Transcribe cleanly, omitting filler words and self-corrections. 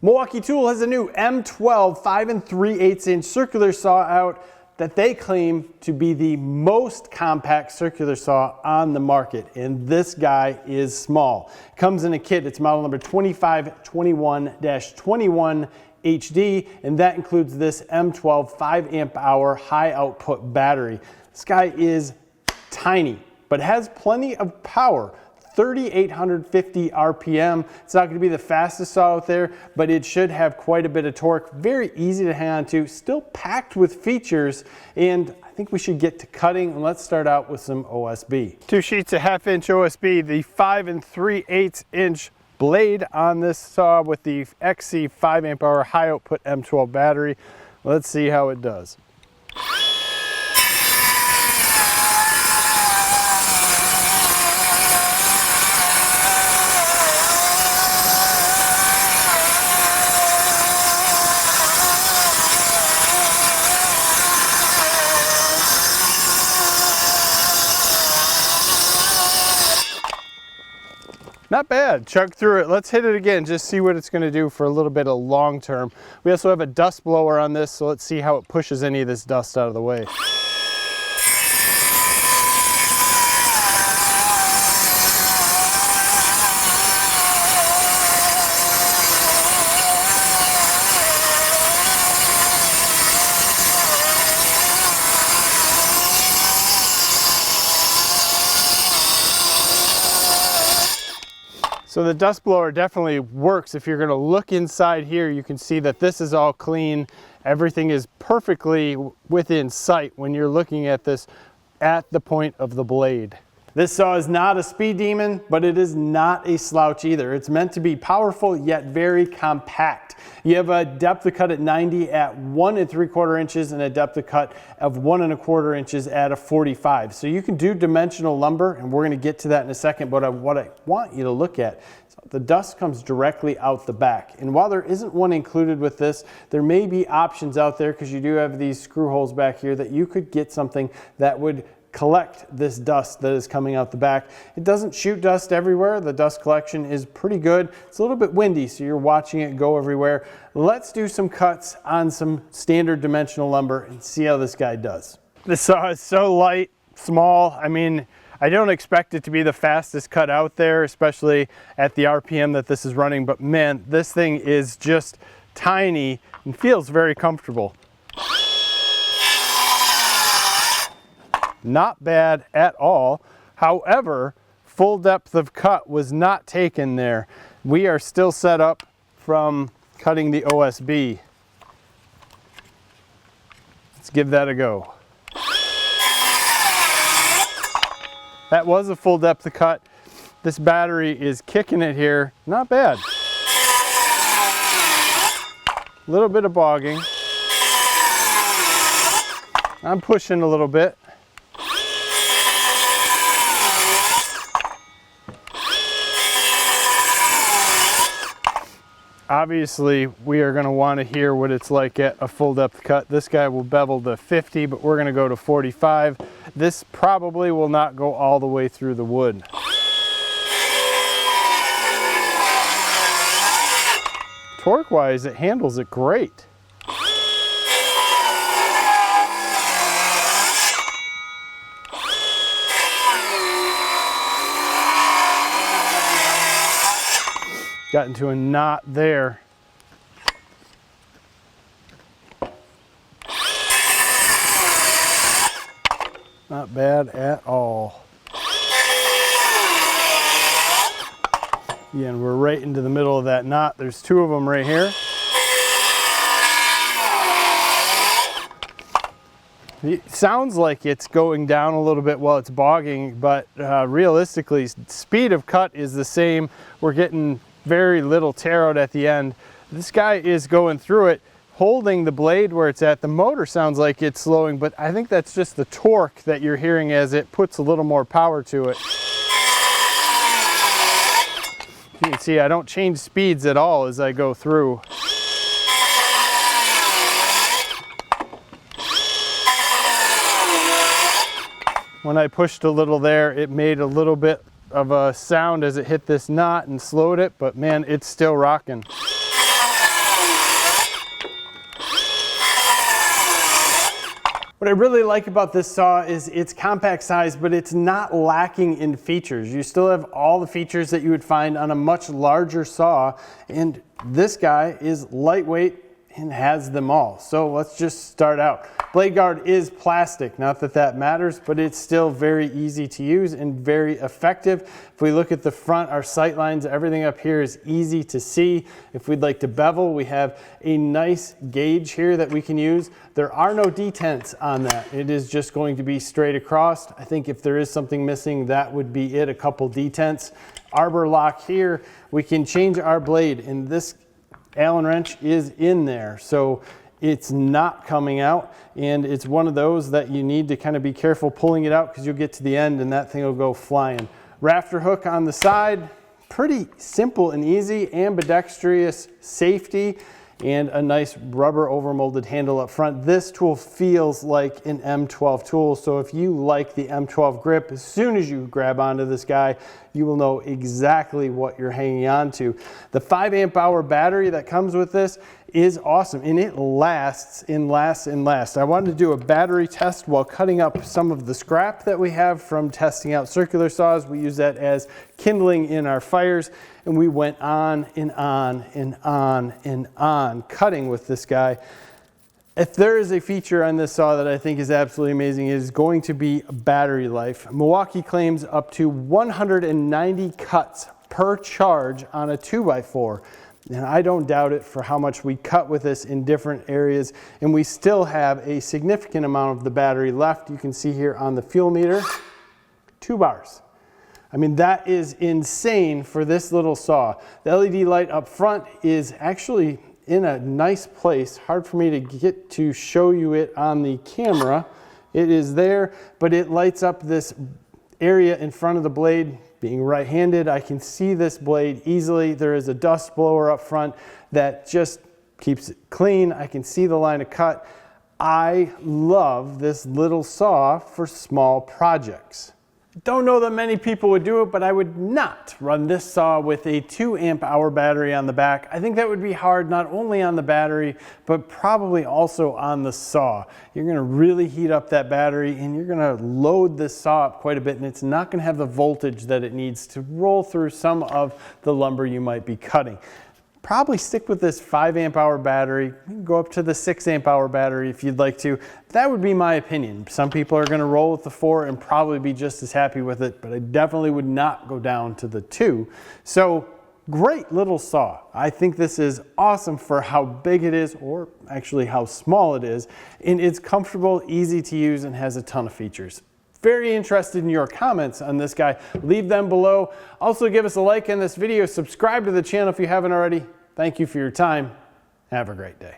Milwaukee Tool has a new M12 5 3/8 inch circular saw out that they claim to be the most compact circular saw on the market, and this guy is small. Comes in a kit. It's model number 2521-21 HD, and that includes this M12 5 amp hour high output battery. This guy is tiny, but has plenty of power. 3,850 RPM. It's not going to be the fastest saw out there, but it should have quite a bit of torque. Very easy to hang on to, still packed with features, and I think we should get to cutting, and let's start out with some OSB. 2 sheets of 1/2 inch OSB, the 5 3/8 inch blade on this saw with the XC 5 amp hour high output M12 battery. Let's see how it does. Not bad, chug through it. Let's hit it again, just see what it's gonna do for a little bit of long term. We also have a dust blower on this, so let's see how it pushes any of this dust out of the way. So the dust blower definitely works. If you're going to look inside here, you can see that this is all clean. Everything is perfectly within sight when you're looking at this at the point of the blade. This saw is not a speed demon, but it is not a slouch either. It's meant to be powerful yet very compact. You have a depth of cut at 90 at 1 3/4 inches and a depth of cut of 1 1/4 inches at a 45. So you can do dimensional lumber, and we're going to get to that in a second. But what I want you to look at is the dust comes directly out the back. And while there isn't one included with this, there may be options out there because you do have these screw holes back here that you could get something that would collect this dust that is coming out the back. It doesn't shoot dust everywhere. The dust collection is pretty good. It's a little bit windy, so you're watching it go everywhere. Let's do some cuts on some standard dimensional lumber and see how this guy does. This saw is so light, small. I mean, I don't expect it to be the fastest cut out there, especially at the RPM that this is running, but man, this thing is just tiny and feels very comfortable. Not bad at all. However, full depth of cut was not taken there. We are still set up from cutting the OSB. Let's give that a go. That was a full depth of cut. This battery is kicking it here. Not bad. A little bit of bogging. I'm pushing a little bit. Obviously, we are going to want to hear what it's like at a full depth cut. This guy will bevel to 50, but we're going to go to 45. This probably will not go all the way through the wood. Torque-wise, it handles it great. Got into a knot there. Not bad at all. Again, we're right into the middle of that knot. There's 2 of them right here. It sounds like it's going down a little bit while it's bogging, but realistically, speed of cut is the same. We're getting very little tear out at the end. This guy is going through it, holding the blade where it's at. The motor sounds like it's slowing, but I think that's just the torque that you're hearing as it puts a little more power to it. You can see I don't change speeds at all as I go through. When I pushed a little there, it made a little bit of a sound as it hit this knot and slowed it, but man, it's still rocking. What I really like about this saw is its compact size, but it's not lacking in features. You still have all the features that you would find on a much larger saw, and this guy is lightweight and has them all. So let's just start out. Blade guard is plastic, not that that matters, but it's still very easy to use and very effective. If we look at the front, our sight lines, everything up here is easy to see. If we'd like to bevel, we have a nice gauge here that we can use. There are no detents on that. It is just going to be straight across. I think if there is something missing, that would be it, a couple detents. Arbor lock here, we can change our blade, and this Allen wrench is in there, so it's not coming out, and it's one of those that you need to kind of be careful pulling it out because you'll get to the end and that thing will go flying. Rafter hook on the side, pretty simple and easy, ambidextrous safety, and a nice rubber overmolded handle up front. This tool feels like an M12 tool, so if you like the M12 grip, as soon as you grab onto this guy, you will know exactly what you're hanging on to. The 5 amp hour battery that comes with this is awesome, and it lasts and lasts and lasts. I wanted to do a battery test while cutting up some of the scrap that we have from testing out circular saws. We use that as kindling in our fires, and we went on and on and on and on cutting with this guy. If there is a feature on this saw that I think is absolutely amazing, it is going to be battery life. Milwaukee claims up to 190 cuts per charge on a 2x4. And I don't doubt it for how much we cut with this in different areas, and we still have a significant amount of the battery left. You can see here on the fuel meter, 2 bars. I mean, that is insane for this little saw. The LED light up front is actually in a nice place. Hard for me to get to show you it on the camera. It is there, but it lights up this area in front of the blade. Being right-handed, I can see this blade easily. There is a dust blower up front that just keeps it clean. I can see the line of cut. I love this little saw for small projects. Don't know that many people would do it, but I would not run this saw with a 2 amp hour battery on the back. I think that would be hard not only on the battery, but probably also on the saw. You're gonna really heat up that battery, and you're gonna load this saw up quite a bit, and it's not gonna have the voltage that it needs to roll through some of the lumber you might be cutting. Probably stick with this 5 amp hour battery. You can go up to the 6 amp hour battery if you'd like to. That would be my opinion. Some people are gonna roll with the 4 and probably be just as happy with it, but I definitely would not go down to the 2. So great little saw. I think this is awesome for how big it is, or actually how small it is. And it's comfortable, easy to use, and has a ton of features. Very interested in your comments on this guy. Leave them below. Also give us a like on this video. Subscribe to the channel if you haven't already. Thank you for your time. Have a great day.